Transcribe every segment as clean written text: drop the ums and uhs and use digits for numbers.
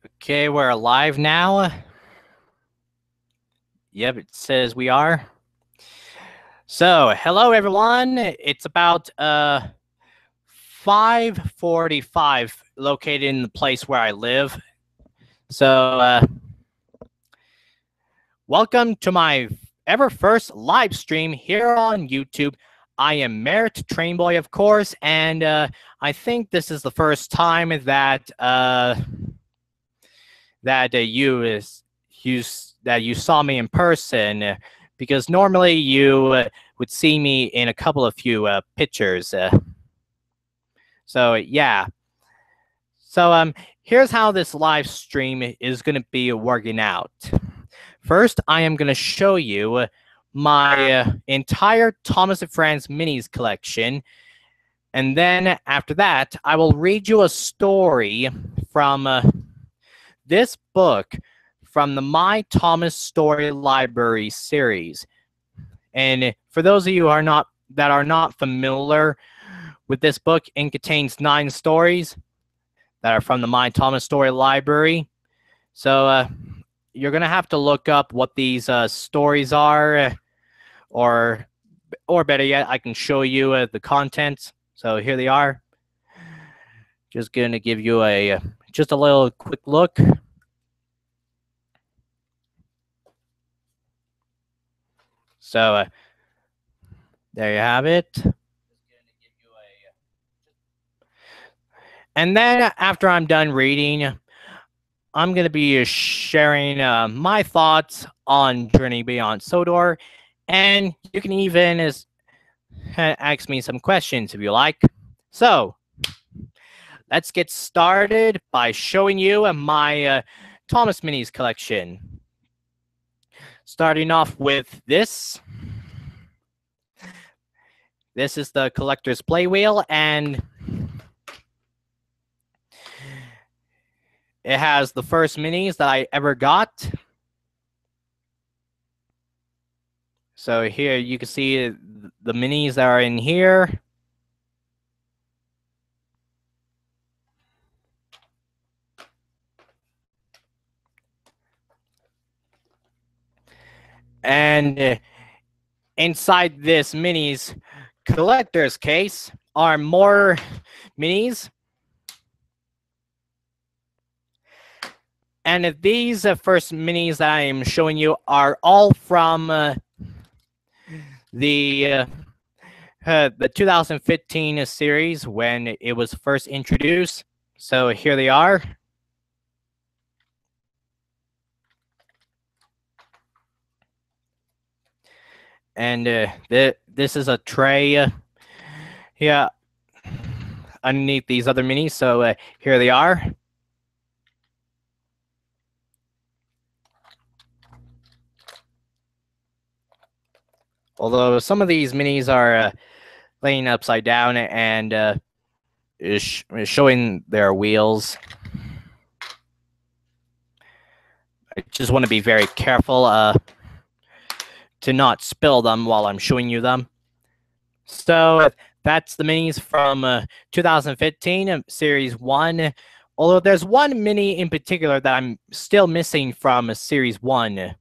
Okay, we're live now. Yep, it says we are. So, hello everyone. It's about 5:45 located in the place where I live. So, welcome to my ever first live stream here on YouTube. I am Merritt Trainboy, of course, and I think this is the first time that you saw me in person, because normally you would see me in a couple of few pictures. So yeah. So here's how this live stream is going to be working out. First, I am going to show you my entire Thomas and Friends minis collection. And then after that, I will read you a story from this book from the My Thomas Story Library series. And for those of you who are not familiar with this book, it contains 9 stories that are from the My Thomas Story Library. So you're going to have to look up what these stories are, or better yet, I can show you the contents. So here they are. Just going to give you just a little quick look. So there you have it. And then after I'm done reading, I'm going to be sharing my thoughts on Journey Beyond Sodor. And you can even ask me some questions if you like. So let's get started by showing you my Thomas Minis collection. Starting off with this. This is the collector's play wheel, and it has the first minis that I ever got. So here you can see the minis that are in here. And inside this minis collector's case are more minis. And these first minis that I am showing you are all from the 2015 series when it was first introduced. So here they are. And this is a tray here underneath these other minis. So here they are. Although some of these minis are laying upside down and is showing their wheels. I just want to be very careful to not spill them while I'm showing you them. So that's the minis from 2015 Series 1. Although there's one mini in particular that I'm still missing from Series 1.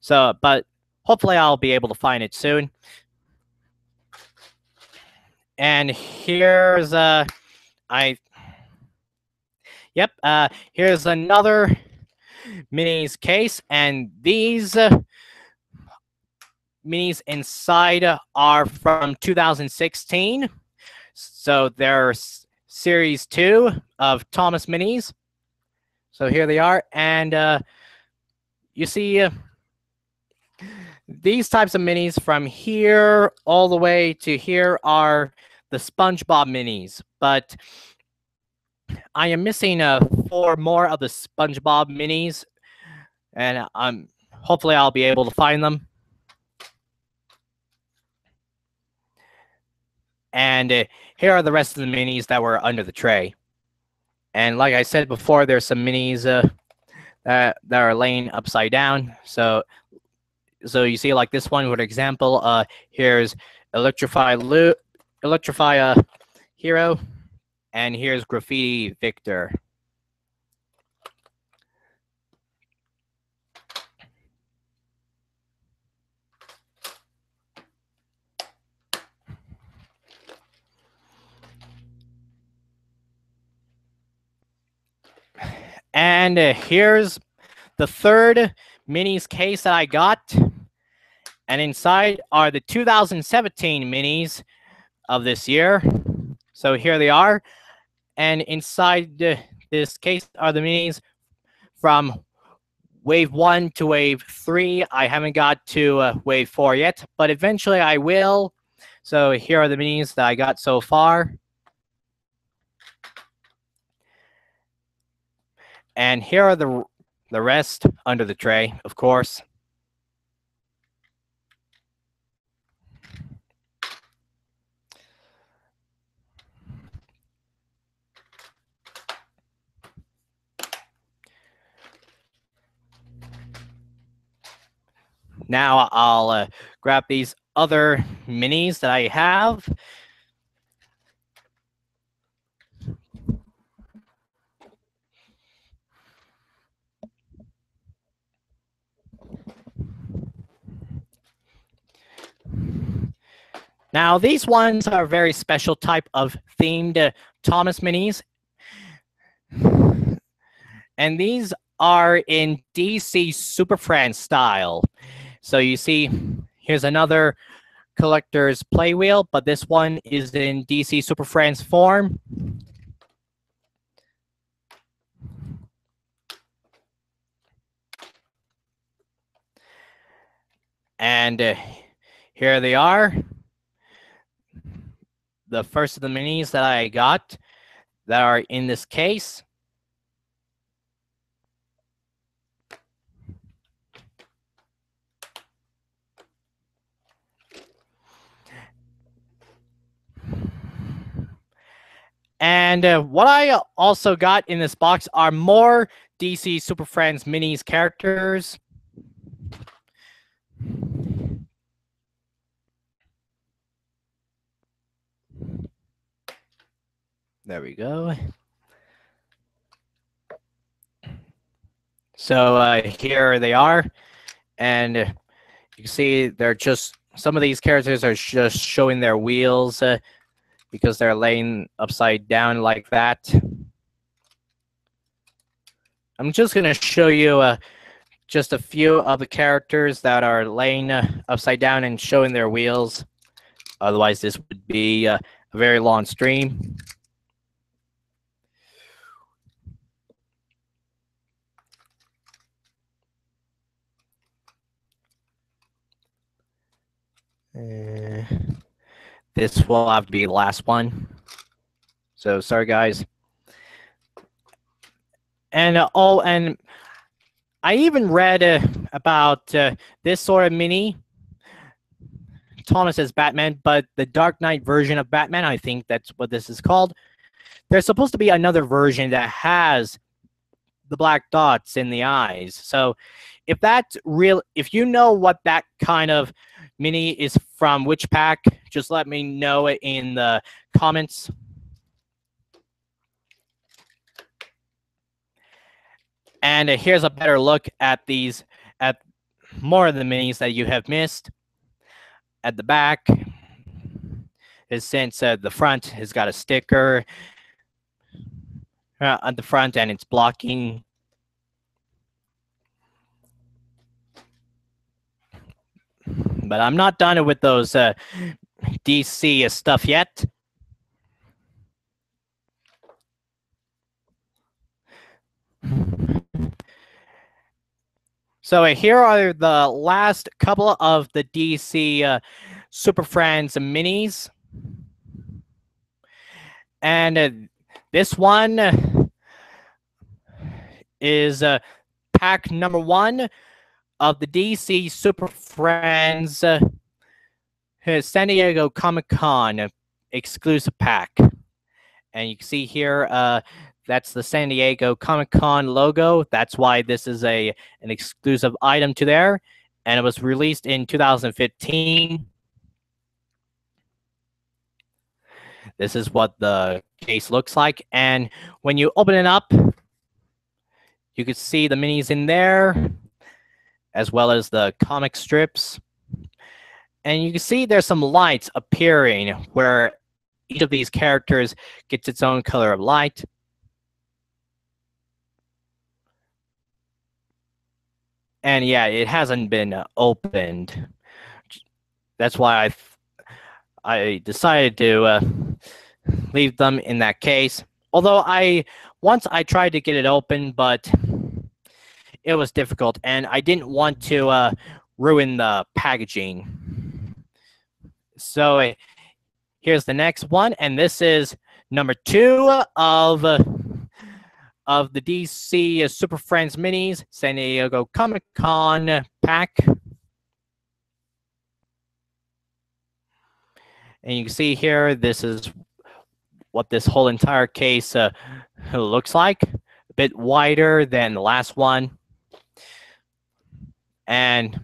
So, but hopefully I'll be able to find it soon. And here's here's another minis case, and these minis inside are from 2016. So they're Series 2 of Thomas Minis. So here they are, and you see these types of minis from here all the way to here are the SpongeBob minis, but I am missing 4 more of the SpongeBob minis, and hopefully I'll be able to find them. And here are the rest of the minis that were under the tray. And like I said before, there's some minis that are laying upside down. So you see, like this one, for example, here's Electrify Hero, and here's Graffiti Victor. And here's the third minis case that I got. And inside are the 2017 minis of this year. So here they are. And inside this case are the minis from Wave 1 to Wave 3. I haven't got to Wave 4 yet, but eventually I will. So here are the minis that I got so far. And here are the rest under the tray, of course. Now I'll grab these other minis that I have. Now these ones are a very special type of themed Thomas minis. And these are in DC Super Friends style. So you see, here's another collector's play wheel, but this one is in DC Super Friends form. And here they are. The first of the minis that I got that are in this case. And what I also got in this box are more DC Super Friends minis characters. There we go. So here they are. And you can see they're just, some of these characters are just showing their wheels because they're laying upside down like that. I'm just going to show you just a few of the characters that are laying upside down and showing their wheels. Otherwise, this would be a very long stream. This will have to be the last one. So sorry, guys. And oh, and I even read about this sort of mini. Thomas as Batman, but the Dark Knight version of Batman, I think that's what this is called. There's supposed to be another version that has the black dots in the eyes. So if that's real, if you know what that kind of mini is from which pack, just let me know it in the comments. And here's a better look at these, at more of the minis that you have missed. At the back, is since the front has got a sticker on the front and it's blocking. But I'm not done with those DC stuff yet. So here are the last couple of the DC Super Friends minis. And this one is pack number 1 of the DC Super Friends San Diego Comic-Con exclusive pack. And you can see here, that's the San Diego Comic-Con logo. That's why this is an exclusive item to there. And it was released in 2015. This is what the case looks like. And when you open it up, you can see the minis in there, as well as the comic strips. And you can see there's some lights appearing where each of these characters gets its own color of light. And yeah, it hasn't been opened. That's why I decided to leave them in that case. Although once I tried to get it open, but it was difficult, and I didn't want to ruin the packaging. So here's the next one, and this is number 2 of the DC Super Friends Minis San Diego Comic-Con pack. And you can see here, this is what this whole entire case looks like. A bit wider than the last one. And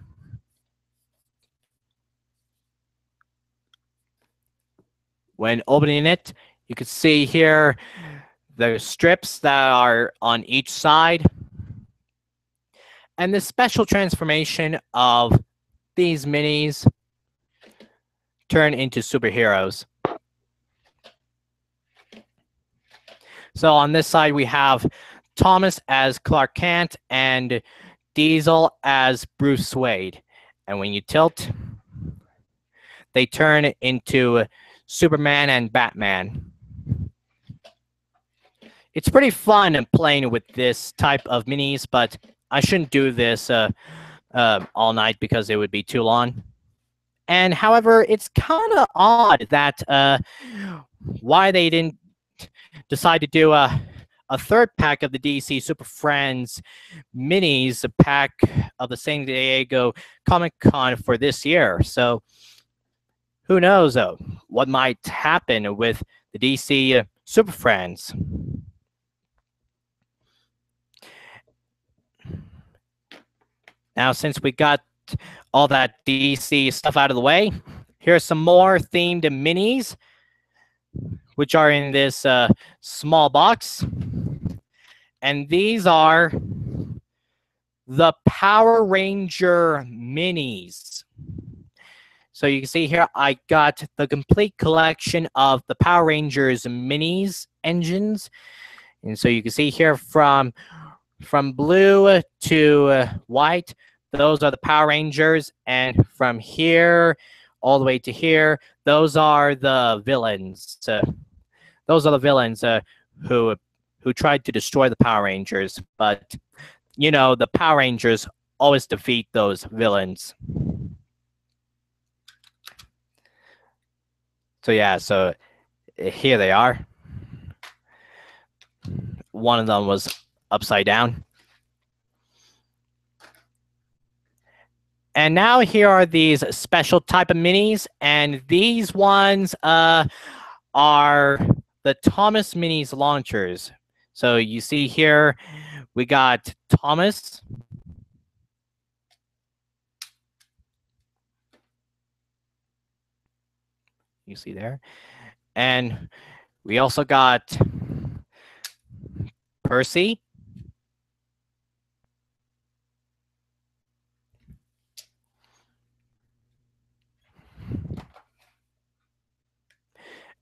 when opening it, you can see here the strips that are on each side. And the special transformation of these minis turn into superheroes. So on this side, we have Thomas as Clark Kent and Diesel as Bruce Wayne. And when you tilt, they turn into Superman and Batman. It's pretty fun playing with this type of minis, but I shouldn't do this all night because it would be too long. And however, it's kind of odd that why they didn't decide to do a third pack of the DC Super Friends minis, a pack of the San Diego Comic-Con for this year. So who knows what might happen with the DC Super Friends. Now, since we got all that DC stuff out of the way, here's some more themed minis, which are in this small box. And these are the Power Ranger minis. So you can see here, I got the complete collection of the Power Rangers minis engines. And so you can see here from blue to white, those are the Power Rangers. And from here all the way to here, those are the villains. Those are the villains who tried to destroy the Power Rangers. But, you know, the Power Rangers always defeat those villains. So yeah, so here they are. One of them was upside down. And now here are these special type of minis, and these ones are the Thomas Minis launchers. So you see here, we got Thomas. You see there. And we also got Percy.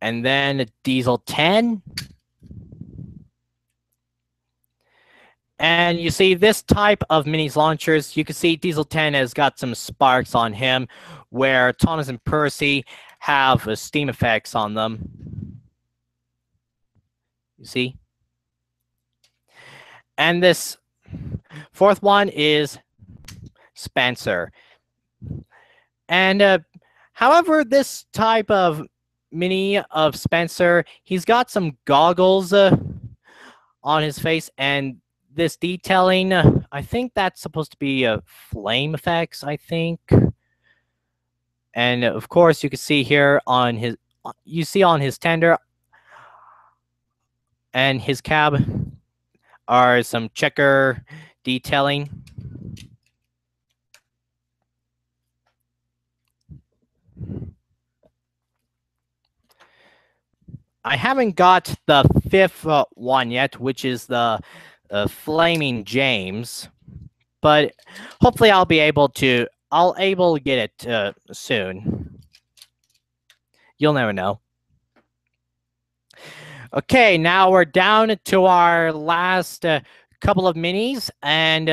And then Diesel 10. And you see this type of minis launchers, you can see Diesel 10 has got some sparks on him, where Thomas and Percy have steam effects on them. You see? And this fourth one is Spencer. And however, this type of mini of Spencer, he's got some goggles on his face, and this detailing, I think that's supposed to be flame effects, I think. And of course, you can see here on his, on his tender and his cab are some checker detailing. I haven't got the fifth one yet, which is the Flaming James, but hopefully I'll able to get it soon. You'll never know. Okay, now we're down to our last couple of minis, and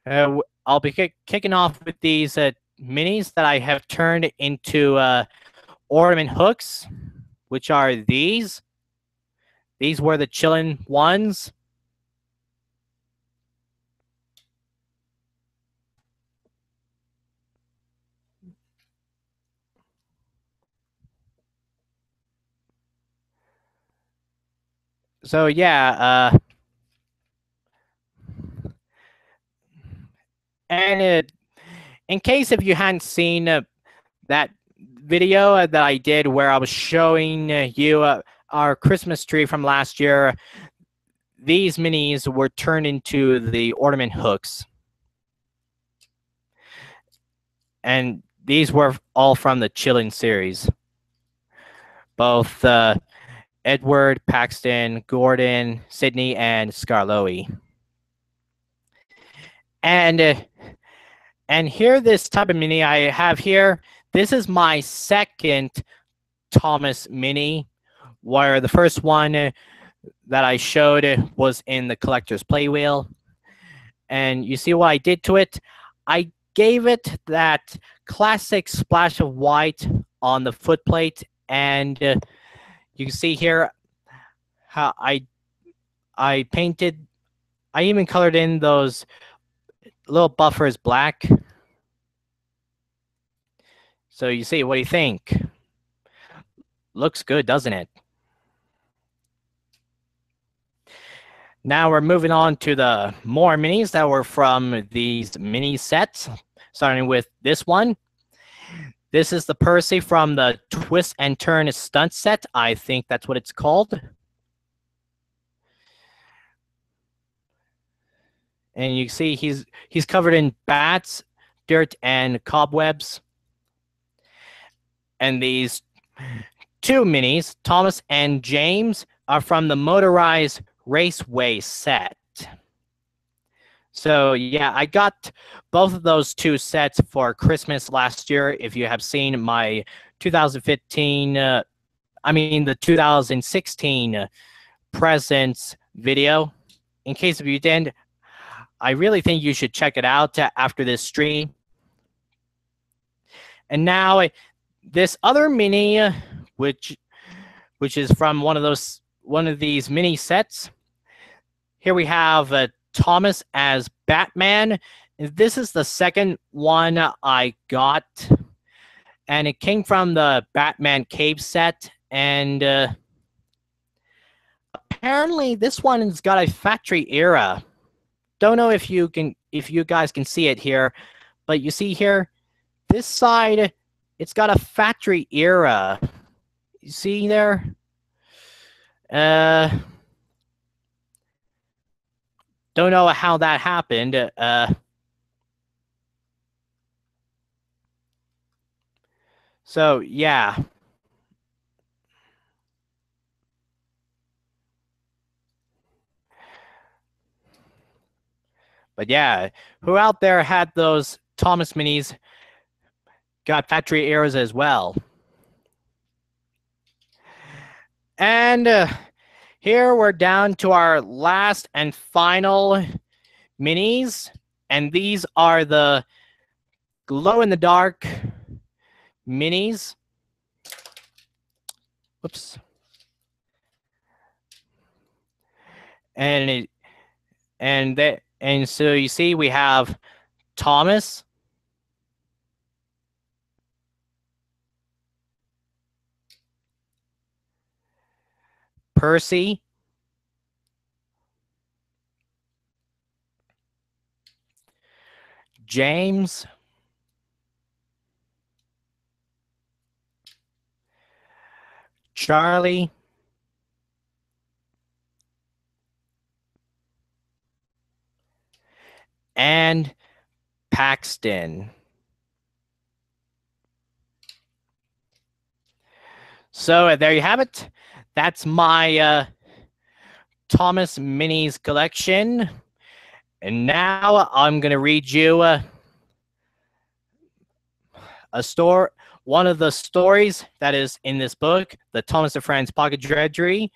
I'll be kicking off with these minis that I have turned into ornament hooks, which are these. These were the chillin' ones. So yeah, and in case if you hadn't seen that video that I did where I was showing you our Christmas tree from last year, these minis were turned into the ornament hooks. And these were all from the Chillin' series. Both Edward, Paxton, Gordon, Sydney, and Scarloey. And here, this type of mini I have here, this is my second Thomas mini, where the first one that I showed was in the collector's play wheel. And you see what I did to it? I gave it that classic splash of white on the footplate, and you can see here how I painted, I even colored in those little buffers black. So you see, what do you think? Looks good, doesn't it? Now we're moving on to the more minis that were from these mini sets, starting with this one. This is the Percy from the Twist and Turn stunt set. I think that's what it's called. And you see he's covered in bats, dirt, and cobwebs. And these two minis, Thomas and James, are from the Motorized Raceway set. So yeah, I got both of those two sets for Christmas last year. If you have seen my 2015, the 2016 presents video. In case if you didn't, I really think you should check it out after this stream. And now this other mini, which is from one of these mini sets. Here we have Thomas as Batman. This is the second one I got, and it came from the Batman Cave set. And apparently, this one's got a factory era. Don't know if you guys can see it here, but you see here, this side, it's got a factory era. You see there? Don't know how that happened. So yeah. But yeah, who out there had those Thomas minis got factory eras as well? And here we're down to our last and final minis, and these are the glow-in-the-dark minis. Whoops. And so you see we have Thomas, Percy, James, Charlie, and Paxton. So there you have it. That's my Thomas minis collection. And now I'm going to read you one of the stories that is in this book, the Thomas of France Pocket Drudgery,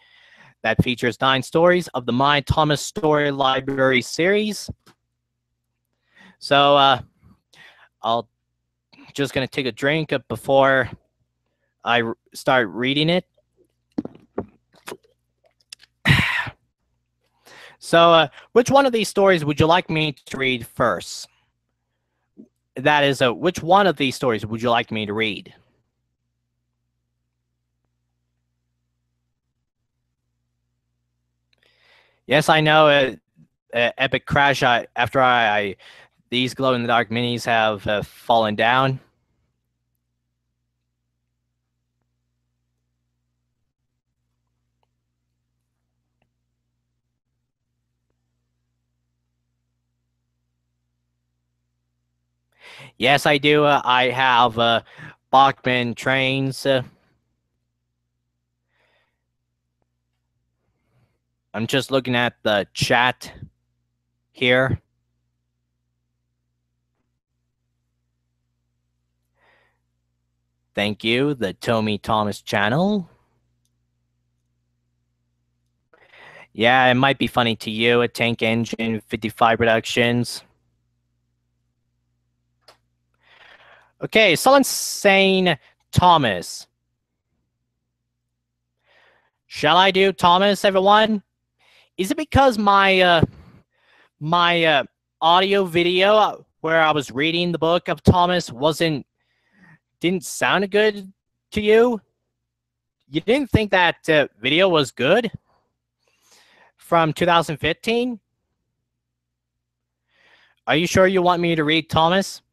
that features 9 stories of the My Thomas Story Library series. So I'll just gonna take a drink before I start reading it. So which one of these stories would you like me to read first? That is, which one of these stories would you like me to read? Yes, I know. Epic crash. After these glow in the dark minis have fallen down. Yes, I do. I have Bachman trains. I'm just looking at the chat here. Thank you, the Tommy Thomas channel. Yeah, it might be funny to you, a Tank Engine 55 Productions. Okay, someone's saying Thomas. Shall I do Thomas, everyone? Is it because my audio video where I was reading the book of Thomas didn't sound good to you? You didn't think that video was good from 2015? Are you sure you want me to read Thomas?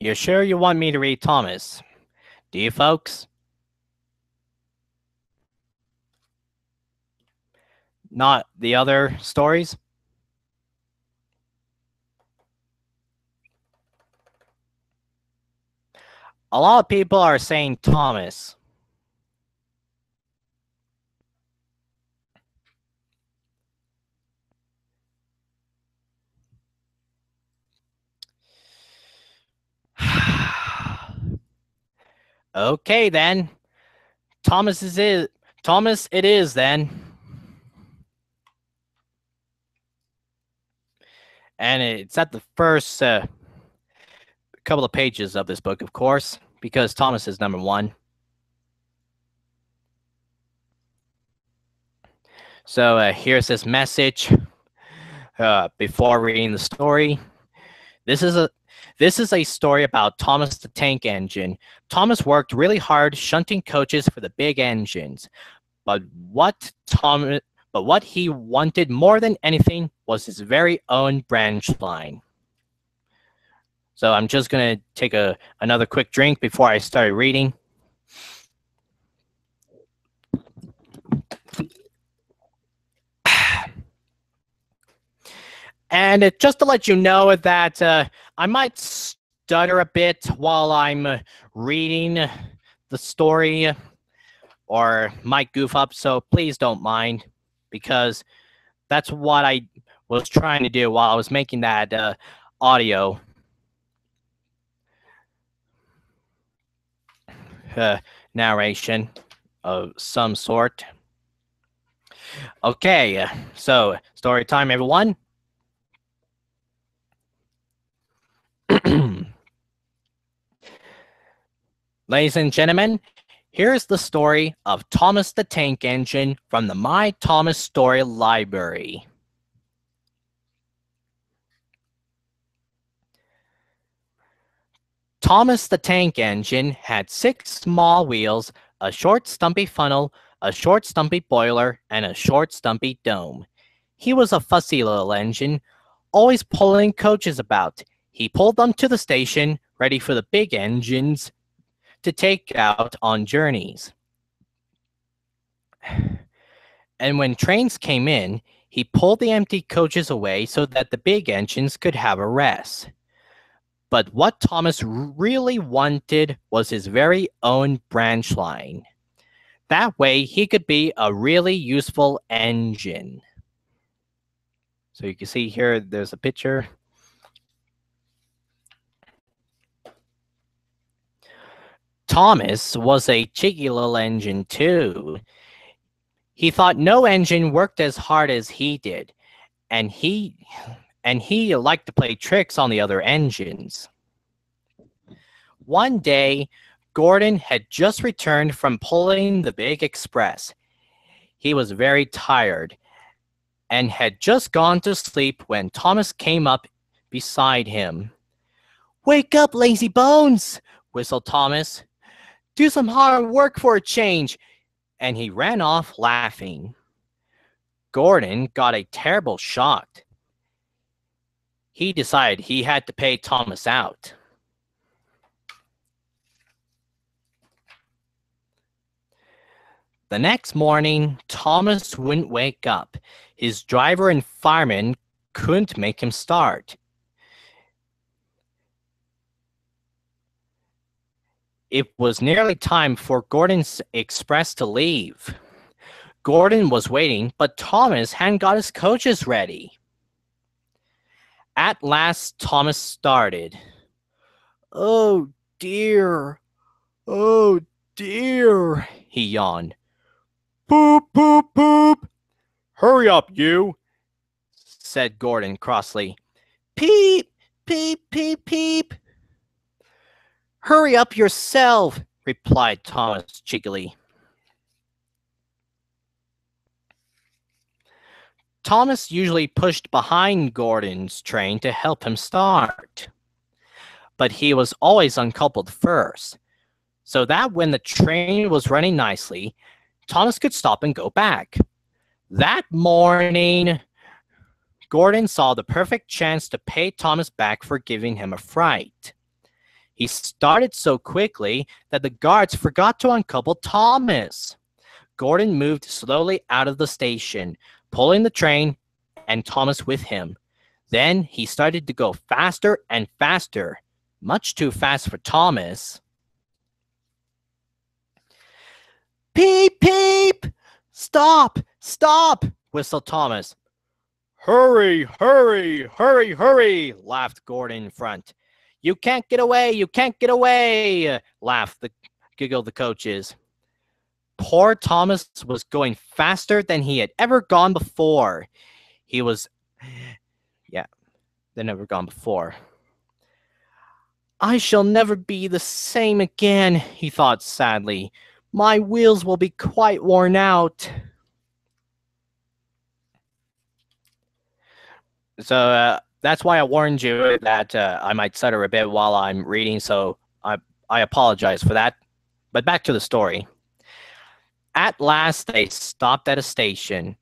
You're sure you want me to read Thomas? Do you, folks? Not the other stories? A lot of people are saying Thomas. Okay, then. Thomas it is then. And it's at the first couple of pages of this book, of course, because Thomas is number one. So here's this message before reading the story. This is a story about Thomas the Tank Engine. Thomas worked really hard shunting coaches for the big engines, but what he wanted more than anything was his very own branch line. So I'm just gonna take another quick drink before I start reading. And just to let you know that I might stutter a bit while I'm reading the story, or might goof up, so please don't mind, because that's what I was trying to do while I was making that audio narration of some sort. Okay, so story time, everyone. Ladies and gentlemen, here's the story of Thomas the Tank Engine from the My Thomas Story Library. Thomas the Tank Engine had 6 small wheels, a short stumpy funnel, a short stumpy boiler, and a short stumpy dome. He was a fussy little engine, always pulling coaches about. He pulled them to the station, ready for the big engines to take out on journeys. And when trains came in, he pulled the empty coaches away so that the big engines could have a rest. But what Thomas really wanted was his very own branch line. That way, he could be a really useful engine. So you can see here, there's a picture. Thomas was a cheeky little engine too. He thought no engine worked as hard as he did, and he liked to play tricks on the other engines. One day, Gordon had just returned from pulling the big express. He was very tired and had just gone to sleep when Thomas came up beside him. "Wake up, lazy bones," whistled Thomas. "Do some hard work for a change." And he ran off laughing. Gordon got a terrible shock. He decided he had to pay Thomas out. The next morning, Thomas wouldn't wake up. His driver and fireman couldn't make him start. It was nearly time for Gordon's express to leave. Gordon was waiting, but Thomas hadn't got his coaches ready. At last, Thomas started. "Oh dear, oh dear," he yawned. "Poop, poop, poop." "Hurry up, you," said Gordon crossly. "Peep, peep, peep, peep." "Hurry up yourself," replied Thomas cheekily. Thomas usually pushed behind Gordon's train to help him start, but he was always uncoupled first, so that when the train was running nicely, Thomas could stop and go back. That morning, Gordon saw the perfect chance to pay Thomas back for giving him a fright. He started so quickly that the guards forgot to uncouple Thomas. Gordon moved slowly out of the station, pulling the train and Thomas with him. Then he started to go faster and faster, much too fast for Thomas. "Peep, peep! Stop, stop!" whistled Thomas. "Hurry, hurry, hurry, hurry!" laughed Gordon in front. "You can't get away, you can't get away!" giggled the coaches. Poor Thomas was going faster than he had ever gone before. Never gone before. "I shall never be the same again," he thought sadly. "My wheels will be quite worn out." So that's why I warned you that I might stutter a bit while I'm reading, so I apologize for that. But back to the story. At last, they stopped at a station.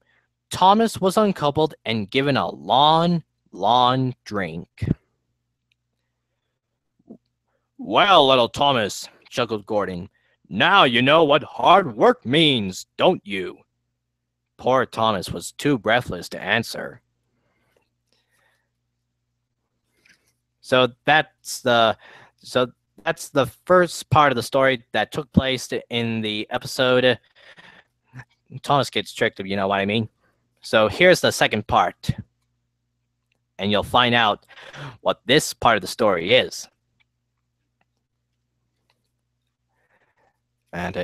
Thomas was uncoupled and given a long drink. "Well, little Thomas," chuckled Gordon, "now you know what hard work means, don't you?" Poor Thomas was too breathless to answer. So that's the first part of the story that took place in the episode. Thomas gets tricked, if you know what I mean. So here's the second part, and you'll find out what this part of the story is. And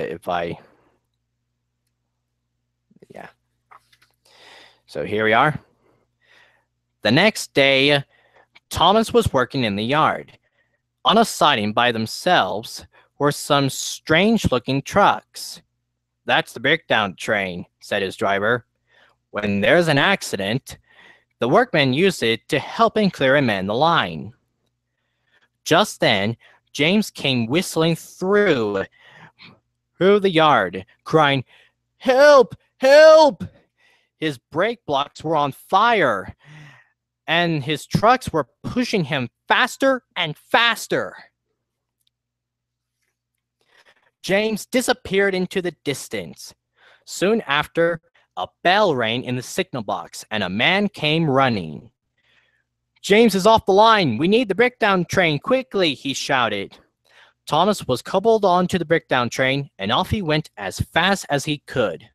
so here we are. The next day, Thomas was working in the yard. On a siding by themselves were some strange-looking trucks. "That's the breakdown train," said his driver. "When there's an accident, the workmen use it to help and clear and mend the line." Just then, James came whistling through the yard, crying, "Help! Help!" His brake blocks were on fire, and his trucks were pushing him faster and faster. James disappeared into the distance. Soon after, a bell rang in the signal box, and a man came running. "James is off the line. We need the breakdown train quickly," he shouted. Thomas was coupled onto the breakdown train, and off he went as fast as he could.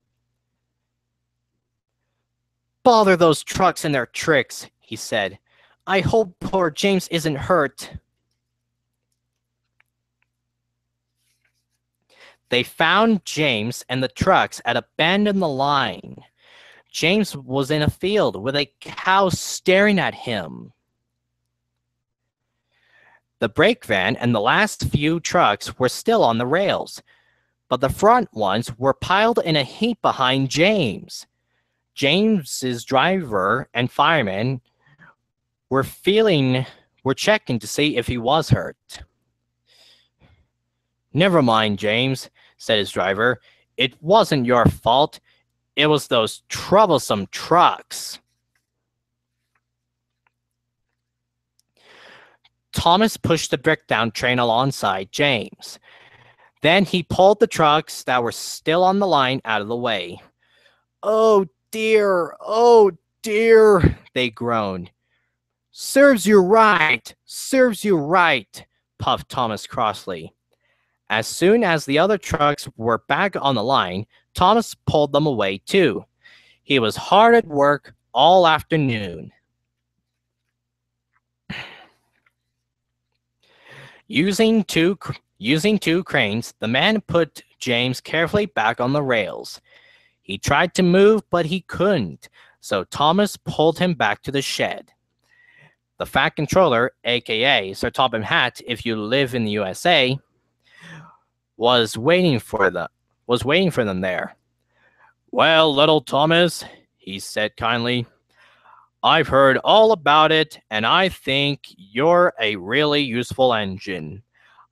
Bother those trucks and their tricks, he said. I hope poor James isn't hurt. They found James and the trucks at a bend in the line. James was in a field with a cow staring at him. The brake van and the last few trucks were still on the rails, but the front ones were piled in a heap behind James. James's driver and fireman were checking to see if he was hurt. Never mind, James, said his driver. It wasn't your fault. It was those troublesome trucks. Thomas pushed the brick-down train alongside James. Then he pulled the trucks that were still on the line out of the way. Oh dear, they groaned. Serves you right, puffed Thomas crossly. As soon as the other trucks were back on the line, Thomas pulled them away too. He was hard at work all afternoon. Using two cranes, the man put James carefully back on the rails. He tried to move, but he couldn't, so Thomas pulled him back to the shed. The Fat Controller, aka Sir Topham Hatt if you live in the USA, was waiting for them there. Well, little Thomas, he said kindly, I've heard all about it, and I think you're a really useful engine.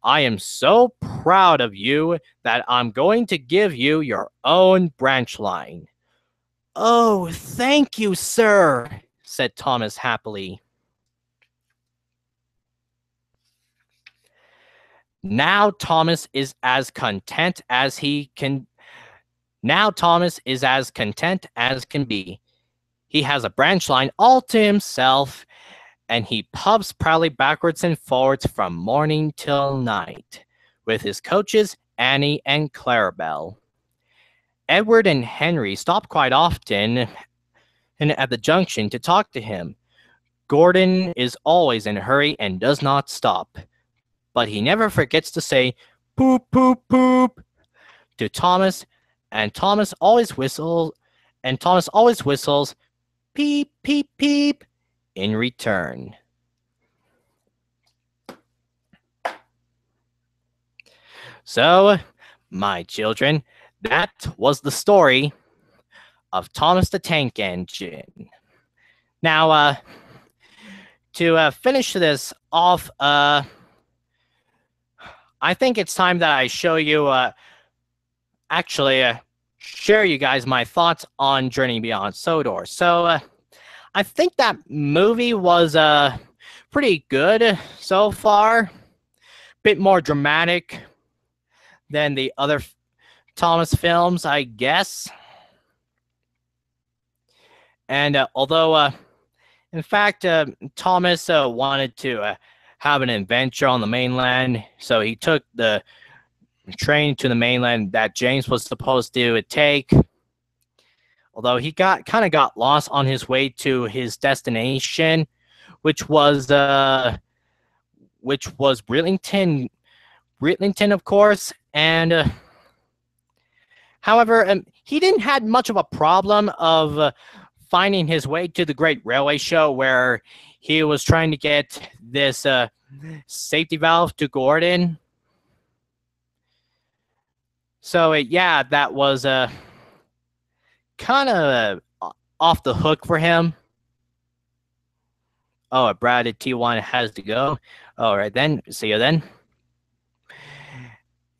I am so proud of you that I'm going to give you your own branch line. Oh, thank you, sir, said Thomas happily. Now Thomas is as content as can be. He has a branch line all to himself, and he puffs proudly backwards and forwards from morning till night, with his coaches, Annie and Clarabelle. Edward and Henry stop quite often at the junction to talk to him. Gordon is always in a hurry and does not stop, but he never forgets to say, poop, poop, poop, to Thomas, and Thomas always whistles, peep, peep, peep, in return. So, my children, that was the story of Thomas the Tank Engine. Now, to finish this off, I think it's time that I show you, share you guys my thoughts on Journey Beyond Sodor. So, I think that movie was pretty good so far. Bit more dramatic than the other Thomas films, I guess. And although, in fact, Thomas wanted to have an adventure on the mainland, so he took the train to the mainland that James was supposed to take. Although he kind of got lost on his way to his destination, which was Bridlington, of course. And however, he didn't have much of a problem of finding his way to the Great Railway Show, where he was trying to get this safety valve to Gordon. So yeah, that was kind of off the hook for him. Oh, Brad at T1 has to go. All right, then. See you then.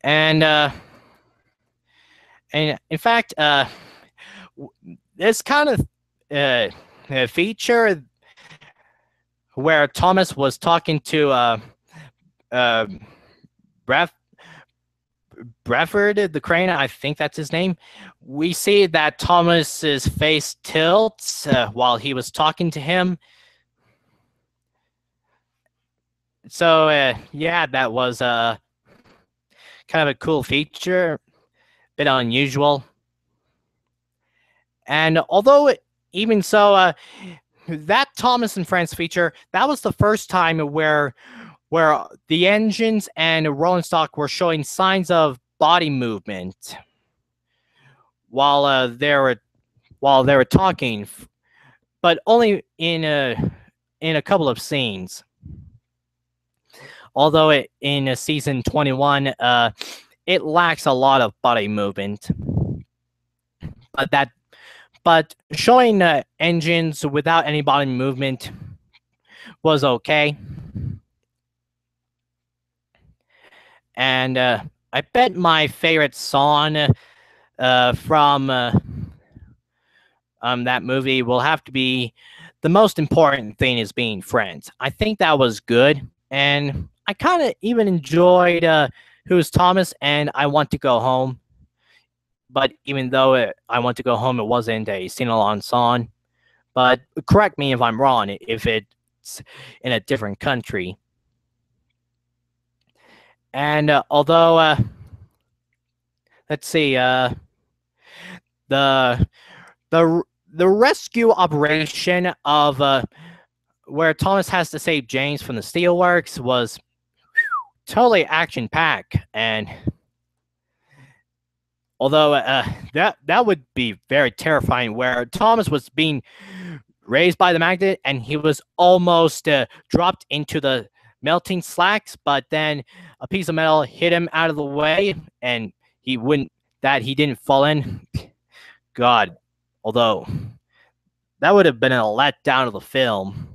And in fact, this kind of feature where Thomas was talking to Bradford the crane, I think that's his name. We see that Thomas's face tilts while he was talking to him. So yeah, that was kind of a cool feature, bit unusual. And although even so, that Thomas and Friends feature, that was the first time where the engines and rolling stock were showing signs of body movement while they were talking, but only in a couple of scenes. Although in season 21, it lacks a lot of body movement, but showing engines without any body movement was okay. And I bet my favorite song from that movie will have to be "The Most Important Thing Is Being Friends." I think that was good, and I kind of even enjoyed "Who's Thomas" and "I Want to Go Home." But even though "I Want to Go Home" it wasn't a sing-along song, but correct me if I'm wrong if it's in a different country. And although let's see, the the rescue operation of where Thomas has to save James from the steelworks was totally action packed, and although that would be very terrifying, where Thomas was being raised by the magnet and he was almost dropped into the melting slacks, but then a piece of metal hit him out of the way, and he didn't fall in. God, although that would have been a letdown of the film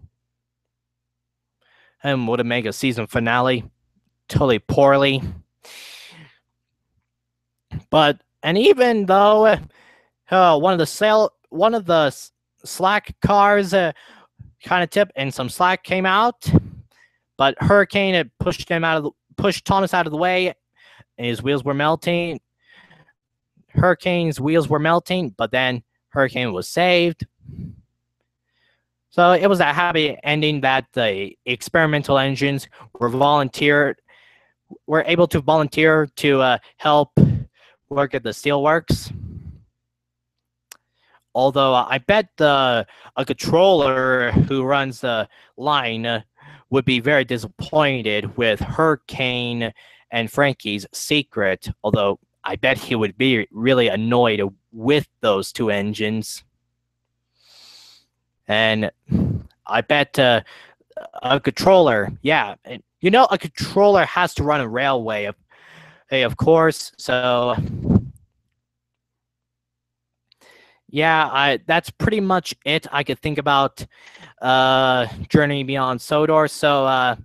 and would have made a season finale totally poorly. But and even though one of the slack cars kind of tipped and some slack came out, but Hurricane had pushed Thomas out of the way, and his wheels were melting. Hurricane's wheels were melting, but then Hurricane was saved. So it was a happy ending that the experimental engines were able to volunteer to help work at the steelworks. Although I bet a controller who runs the line would be very disappointed with Hurricane and Frankie's secret, although I bet he would be really annoyed with those two engines. And I bet a controller, yeah, a controller has to run a railway, of course. So, yeah, that's pretty much it I could think about Journey Beyond Sodor. So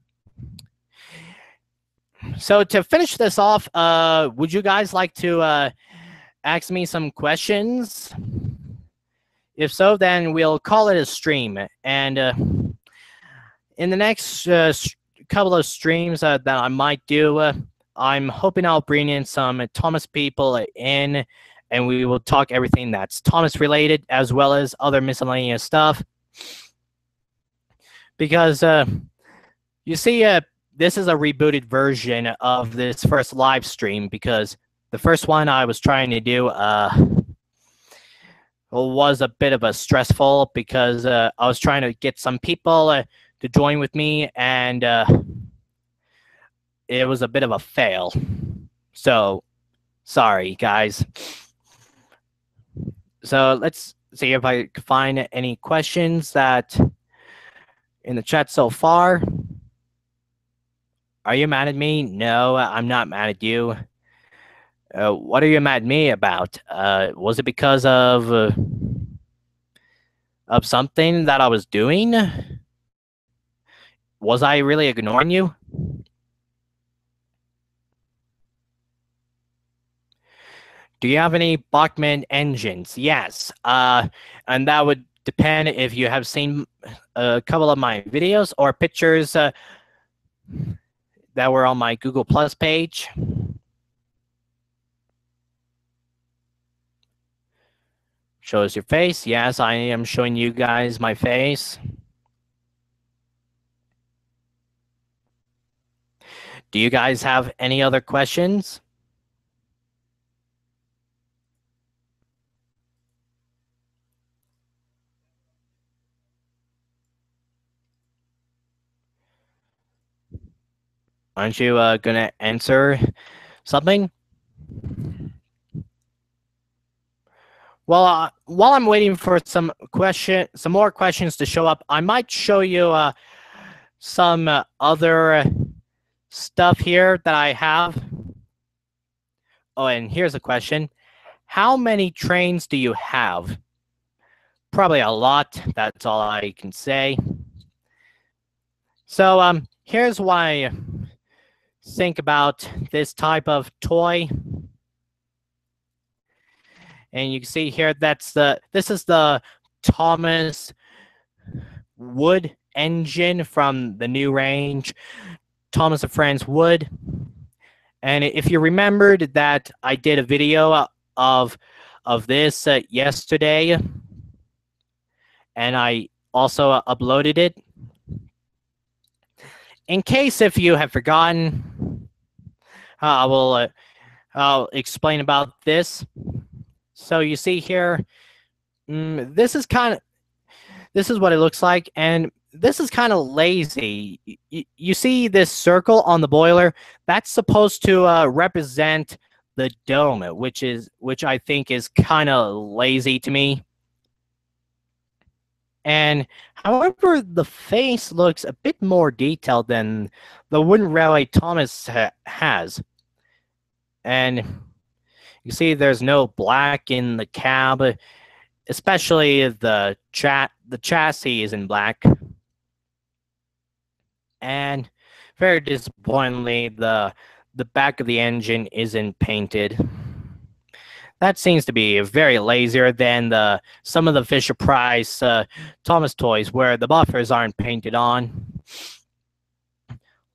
to finish this off, would you guys like to ask me some questions? If so, then we'll call it a stream. And in the next couple of streams that I might do, I'm hoping I'll bring in some Thomas people in, and we will talk everything that's Thomas related as well as other miscellaneous stuff. Because you see, this is a rebooted version of this first live stream, because the first one I was trying to do was a bit of a stressful, because I was trying to get some people to join with me, and it was a bit of a fail. So sorry, guys. So let's see if I can find any questions that in the chat so far. Are you mad at me? No, I'm not mad at you. What are you mad at me about? Was it because of something that I was doing? Was I really ignoring you? Do you have any Bachmann engines? Yes. And that would depend if you have seen a couple of my videos or pictures that were on my Google Plus page. Shows your face. Yes, I am showing you guys my face. Do you guys have any other questions? Aren't you gonna answer something? Well, while I'm waiting for some more questions to show up, I might show you some other stuff here that I have. Oh, and here's a question. How many trains do you have? Probably a lot. That's all I can say. So here's what I think about this type of toy. And you can see here this is the Thomas Wood engine from the new range, Thomas and Friends Wood. And if you remembered that I did a video of this yesterday, and I also uploaded it. In case if you have forgotten, I'll explain about this. So you see here, this is what it looks like, and this is kind of lazy. You see this circle on the boiler? That's supposed to represent the dome, which I think is kind of lazy to me. And however, the face looks a bit more detailed than the wooden railway Thomas has. And you see there's no black in the cab, especially the chassis is in black. And very disappointingly, the back of the engine isn't painted. That seems to be very lazier than some of the Fisher-Price Thomas toys where the buffers aren't painted on.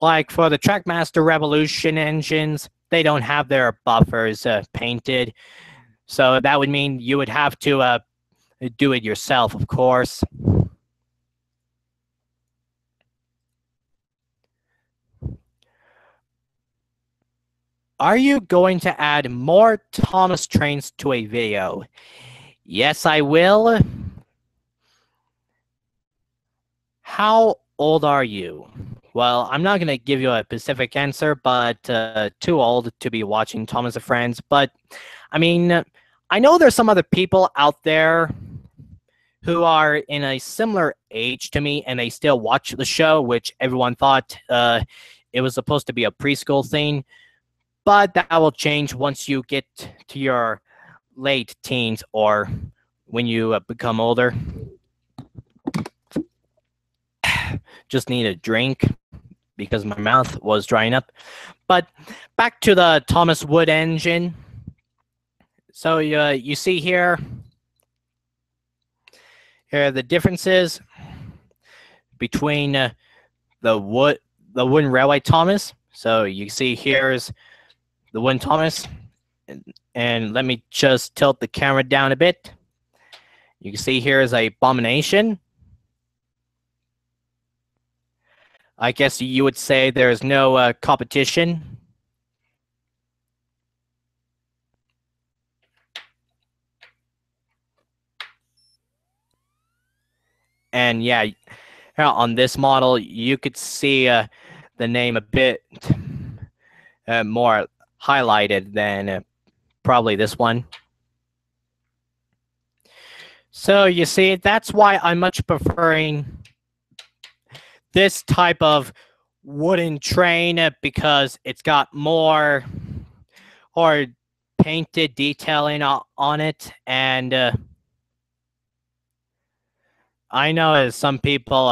Like for the Trackmaster Revolution engines, they don't have their buffers painted. So that would mean you would have to do it yourself, of course. Are you going to add more Thomas trains to a video? Yes, I will. How old are you? Well, I'm not going to give you a specific answer, but too old to be watching Thomas and Friends. But, I mean, I know there's some other people out there who are in a similar age to me, and they still watch the show, which everyone thought it was supposed to be a preschool thing. But that will change once you get to your late teens or when you become older. Just need a drink because my mouth was drying up. But back to the Thomas Wood engine. So you see here are the differences between the wooden railway Thomas. So you see here's the wooden Thomas, and let me just tilt the camera down a bit. You can see here is a abomination. I guess you would say there's no competition. And yeah, on this model, you could see the name a bit more highlighted than probably this one. So you see, that's why I'm much preferring this type of wooden train because it's got more or painted detailing on it. And I know some people,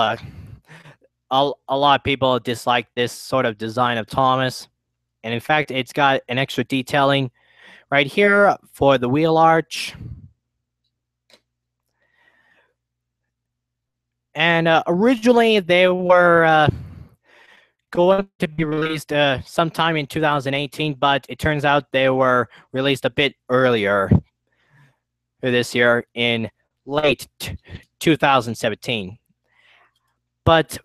a lot of people dislike this sort of design of Thomas. And in fact, it's got an extra detailing right here for the wheel arch. And originally, they were going to be released sometime in 2018, but it turns out they were released a bit earlier this year in late 2017. But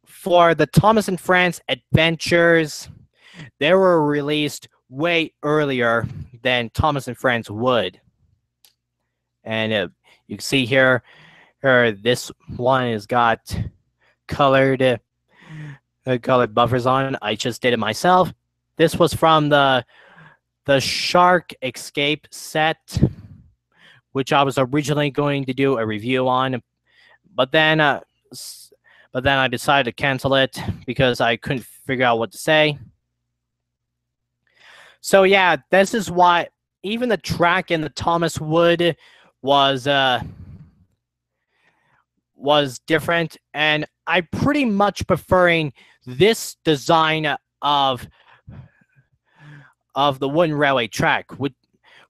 for the Thomas and Friends Adventures, they were released way earlier than Thomas and Friends would. And you can see here, this one has got colored colored buffers on. I just did it myself. This was from the Shark Escape set, which I was originally going to do a review on, but then I decided to cancel it because I couldn't figure out what to say. So yeah, this is why even the track in the Thomas Wood was different, and I pretty much preferring this design of the wooden railway track,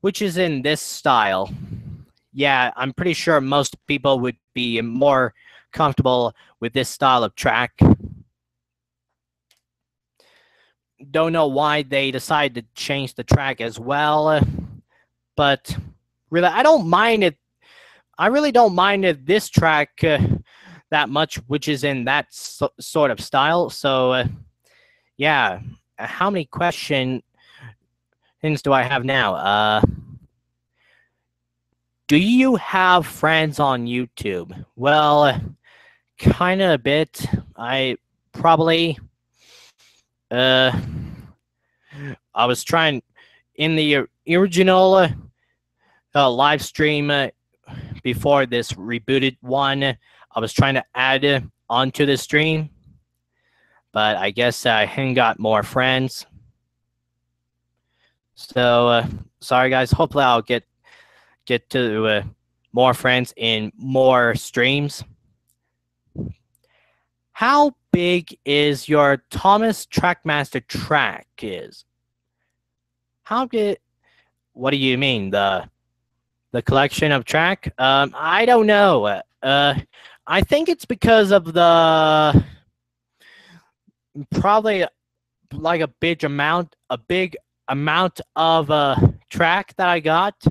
which is in this style. Yeah, I'm pretty sure most people would be more comfortable with this style of track. Don't know why they decided to change the track as well, but really, I don't mind it. I really don't mind this track that much, which is in that sort of style. So, yeah, how many questions do I have now? Do you have friends on YouTube? Well, kind of a bit. I probably, I was trying in the original live stream before this rebooted one. I was trying to add onto the stream, but I guess I hadn't got more friends. So sorry guys. Hopefully I'll get to more friends in more streams. How big is your Thomas Trackmaster track? How big? What do you mean the collection of track? I don't know. I think it's because of the probably like a big amount of track that I got,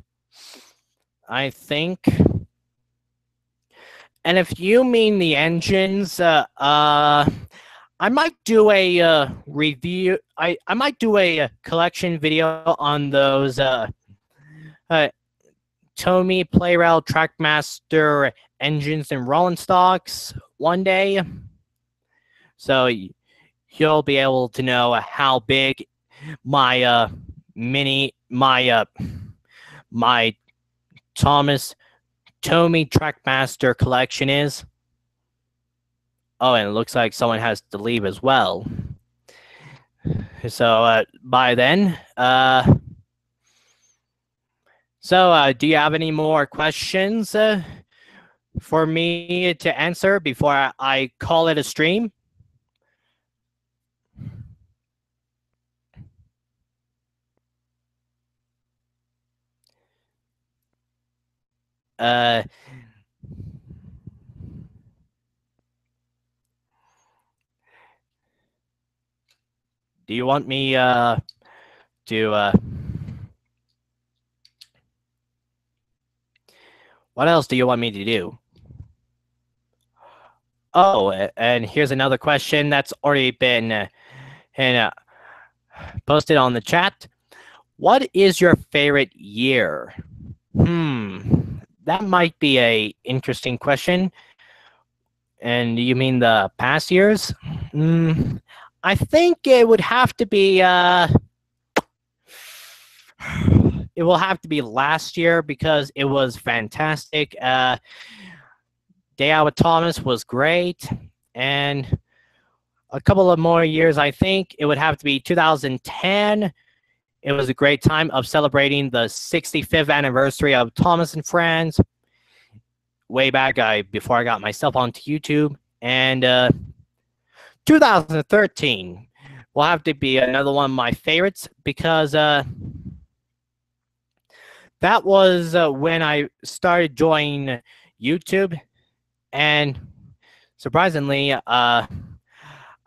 I think. And if you mean the engines, I might do a review. I might do a collection video on those Tomy Playrail Trackmaster engines and rolling stocks one day. So you'll be able to know how big my my Thomas Tomy Trackmaster collection is. Oh, and it looks like someone has to leave as well. So by then, do you have any more questions for me to answer before I call it a stream? Do you want me to what else do you want me to do? Oh, and here's another question that's already been posted on the chat. What is your favorite year? That might be a interesting question. And you mean the past years? I think it would have to be it will have to be last year because it was fantastic. Day Out with Thomas was great, and a couple of more years, I think it would have to be 2010. It was a great time of celebrating the 65th anniversary of Thomas and Friends. Way back before I got myself onto YouTube. And 2013 will have to be another one of my favorites because that was when I started joining YouTube. And surprisingly, I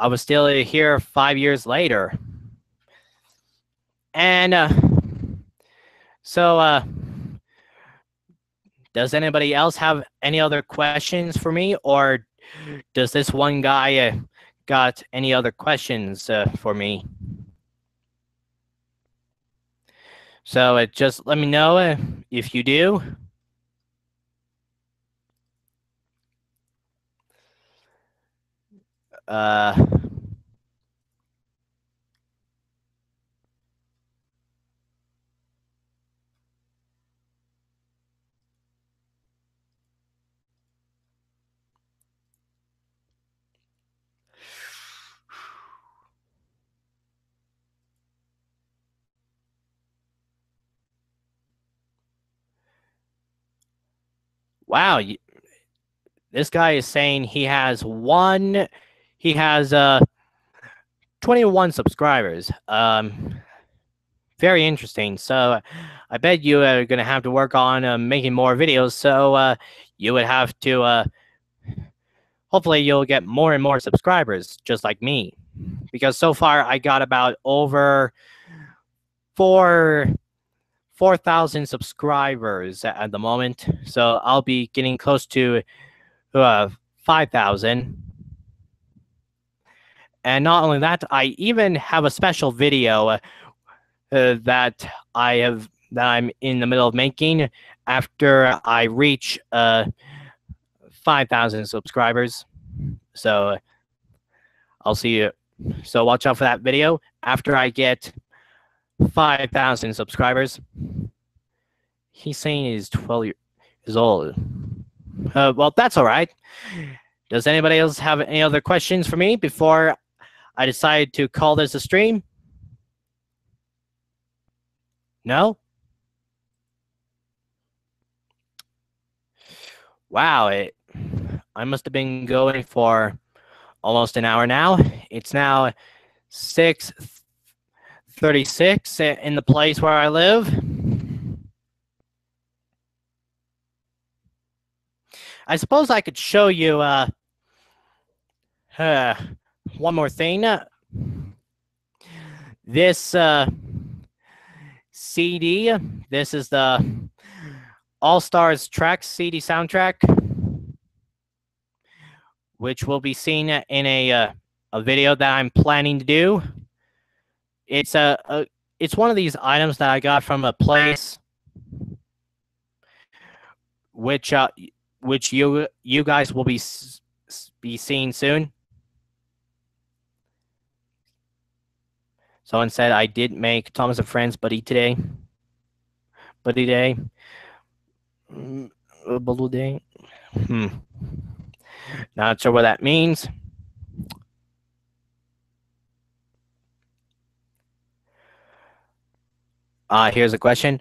was still here 5 years later. And does anybody else have any other questions for me, or does this one guy got any other questions for me? So just let me know if you do. Wow, this guy is saying he has 21 subscribers. Very interesting. So I bet you are going to have to work on making more videos. So you would have to, hopefully you'll get more and more subscribers, just like me. Because so far I got about over 4,000 subscribers at the moment. So I'll be getting close to 5,000. And not only that, I even have a special video that I'm in the middle of making after I reach 5,000 subscribers. So I'll see you. So watch out for that video after I get 5,000 subscribers. He's saying he's 12 years old. Well, that's all right. Does anybody else have any other questions for me before I decide to call this a stream? No? Wow, I must have been going for almost an hour now. It's now 6:36 in the place where I live. I suppose I could show you one more thing. This CD, this is the All Stars Track CD soundtrack, which will be seen in a video that I'm planning to do. It's one of these items that I got from a place which you guys will be seeing soon. Someone said I did make Thomas and Friends Buddy Day. Blue Day. Not sure what that means. Here's a question.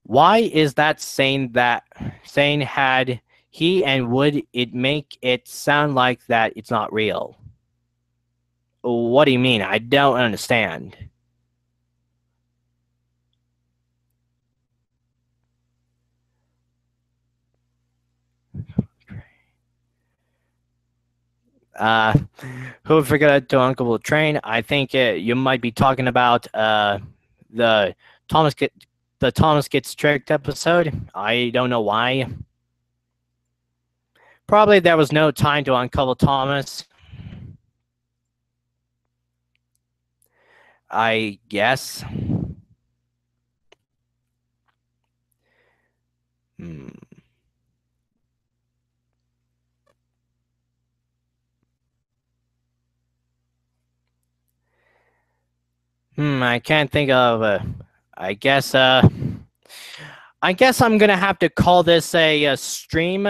Why is that saying had he and would it make it sound like that it's not real? What do you mean? I don't understand. Who forgot to Uncle Train? I think you might be talking about the Thomas Gets Tricked episode. I don't know why. Probably there was no time to uncover Thomas. I guess. I can't think of. I guess I'm gonna have to call this a stream.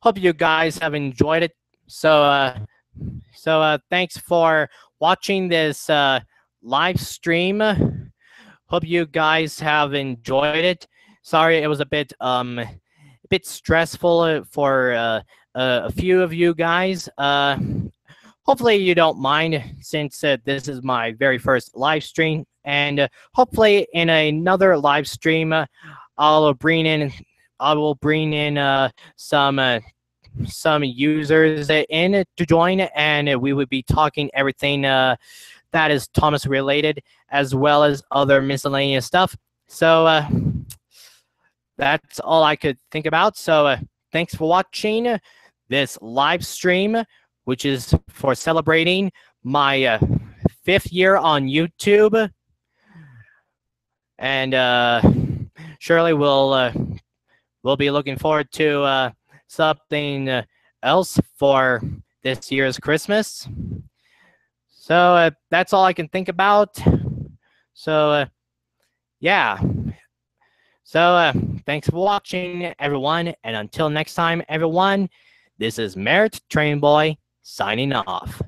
Hope you guys have enjoyed it. So thanks for watching this live stream. Hope you guys have enjoyed it. Sorry, it was a bit stressful for a few of you guys. Hopefully you don't mind, since this is my very first live stream, and hopefully in another live stream I will bring in some users in to join, and we would be talking everything that is Thomas related, as well as other miscellaneous stuff. So that's all I could think about. So thanks for watching this live stream, which is for celebrating my 5th year on YouTube. And surely we'll be looking forward to something else for this year's Christmas. So that's all I can think about. So yeah. So thanks for watching, everyone. And until next time, everyone, this is Merritt Trainboy signing off.